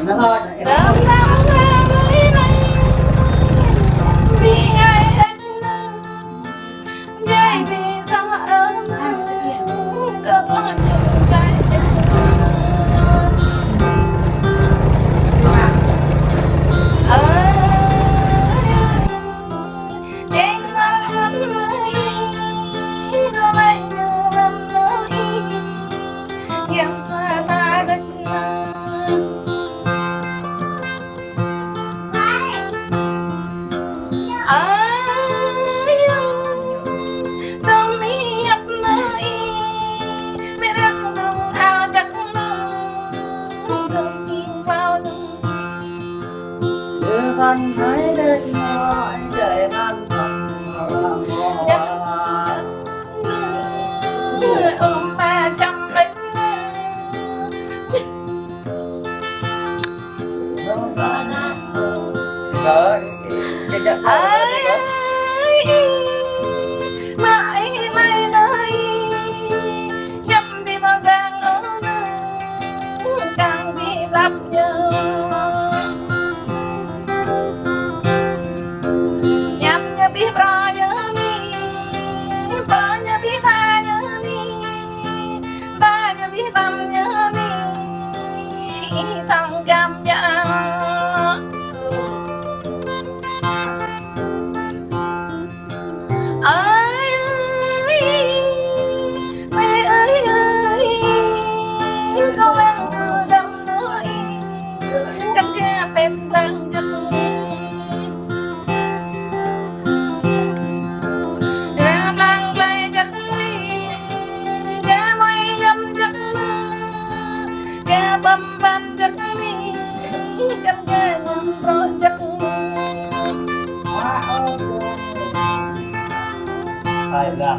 nó thôi đơm năm ngày này vì ai anh dạy vì sao ở có những cái anh thấy đến nói để anh ôm ba trăm bánh rồi cái mãi mãi nơi dâm đi nó đang ở càng bị lấp nhớ nhắm nhớ biết ra nhớ đi ba nhớ biết ta nhớ đi ba nhớ biết tâm nhớ đi thằng cam nhớ mẹ ơi con đang mưa đâm nỗi cánh kia bẹp đang giật ra mang bay giật đi ra mây dâm giật ra bầm ban giật đi cánh kia ngầm rồi giật phải là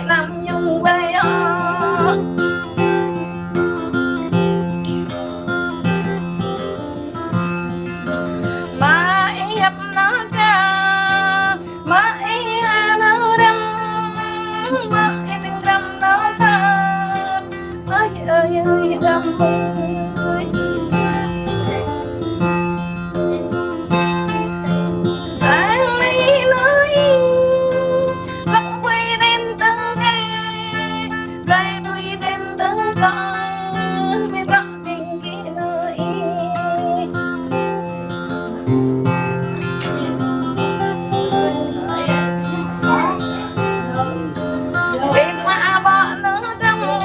nằm nhung quay mãi hấp nó cha mãi nó đâm mãi tình đâm nó xa mãi ơi ơi đâm ơi anh đi nơi không quay đến từng ngày rồi vui đến từng con vì bắt mình kia nơi đêm mà bỏ nữa trong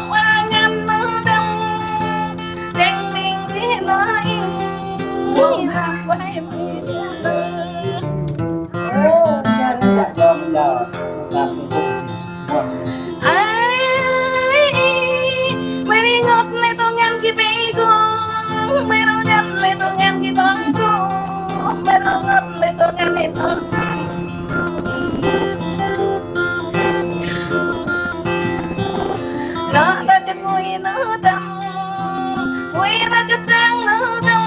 qua ngăn nữa trong tranh mình kia nơi hàng quay mình trong giờ làm mày đi ngọt lại tôi ngăn khi bị con mày đâu nhăn lại tôi ngăn khi con mày đâu ngọt lại tôi ngăn lại tôi nó ta chất vui nữa đâm vui ta chất sang nữa đâm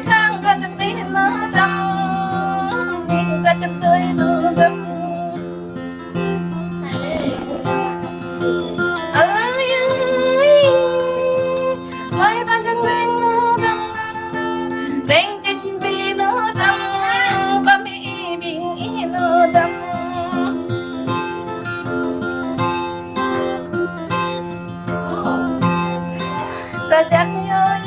sang ta chất tí nữa đâm nhìn ta chất tươi nữa đâm mãi ta chất lên nữa đâm đánh tích vì nữa đâm có bị bình ý nữa đâm ta chắc nhớ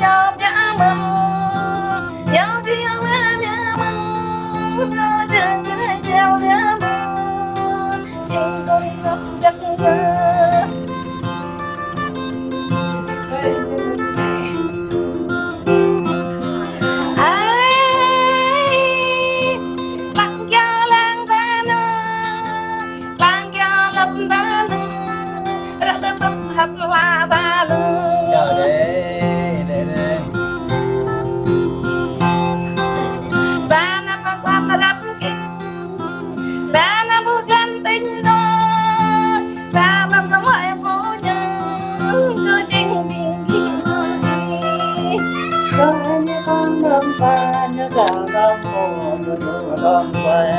con quay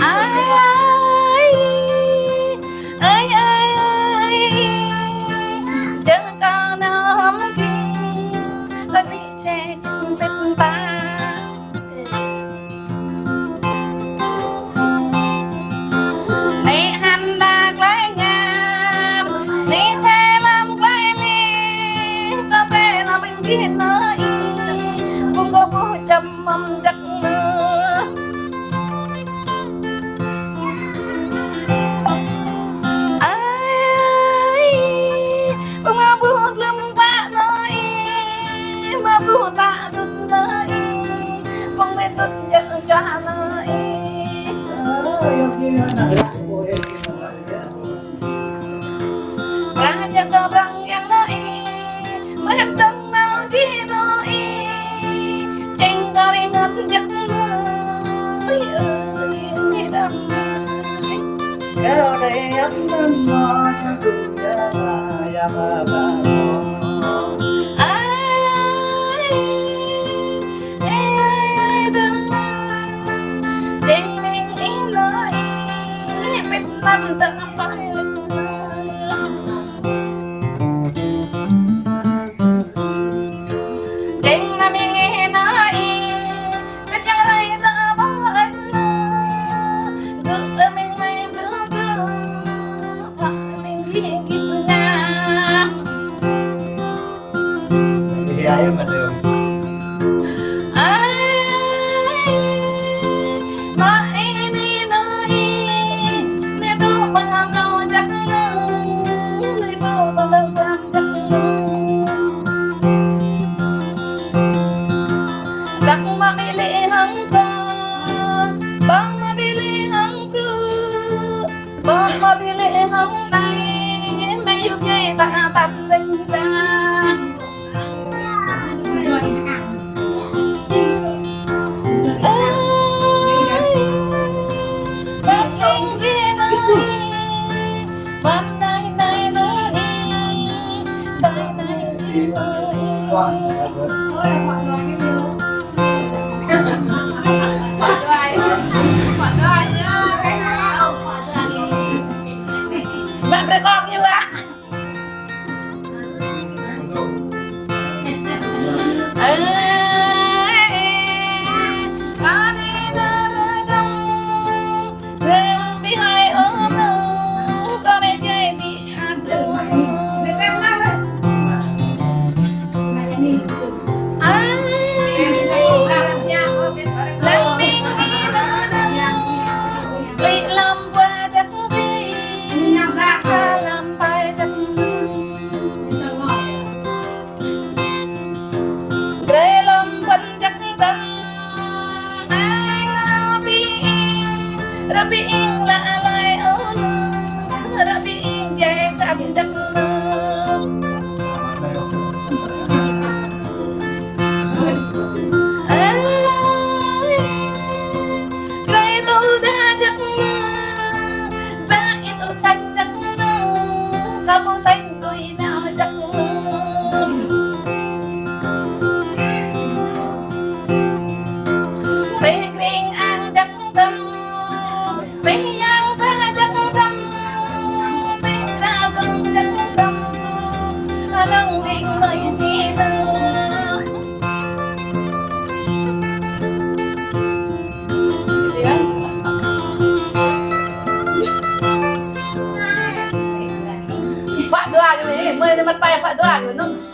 ai ơi ơi ơi chẳng có nắm kinh ta bị che bên ta này hành đã quay ngàm này che làm quay đi có vẻ là mình biết nói không có vui chăm mong chắc nữa ai không có buồn lắm quá nói mà buồn ta đứt nói không biết đứt vợ cho nói raja kebrang yang nói em từng nào đi nói trên đời ngất giấc mơ ơi đắm Kero de yamman ma kuya ya ba ba ai đừng trên mình ý nói biết năm từng phải trên là mình nghe nói biết chẳng đây ta bỏ anh được mình mày bước hoặc mình ghi kịp nhà Thì ai mà được ai đi nói để tôi bằng hàng đầu chắc người bao bao lâu quan chắc Bang mabili ang ka, bang mabili ang crew, bang mabili ang tay, may yugay tatamling ka. Baking ginay, banay nay nay, banay Bạn phải con như ạ có đi nơi đông em bị hai ốm có bé chơi bị ăn đường làm mình đi nơi đông bị làm qua chắc đi làm tay chắc để làm phân chắc tâm ai ngờ bị lạ lại ơn đã bị dễ chạm chắc Ray tu đã chắc ba itu xanh chắc kamu tay tôi nào chắc Bê riêng ăn chắc tâm Bê yang ba chắc tâm Bê sao không chắc tâm Nâng riêng nơi đi nữa Pak doa dulu, mulai tempat payah pak doa dulu.